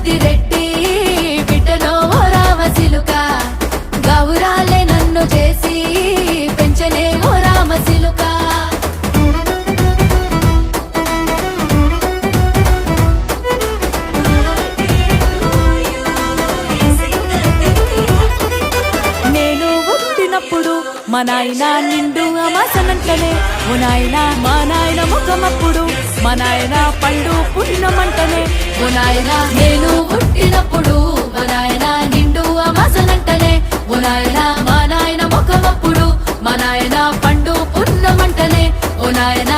పెద్దిరెడ్డి బిడ్డలో ఓ రామసిలుక గౌరాలే నన్ను చేసి పెంచనే ఓ రామసిలుక నేను పుట్టినప్పుడు మా నాయన నిండు అమాసనంటనే ఓ నాయన మా నాయన ముఖమప్పుడు మా నాయన పండు పుట్టినమంటనే ఓ నాయన నేను పుట్టినప్పుడు మా నాయన నిండు అమాసనంటనే ఓ నాయన మా నాయన ముఖమప్పుడు మా నాయన పండు పుట్టినమంటనే ఓ నాయన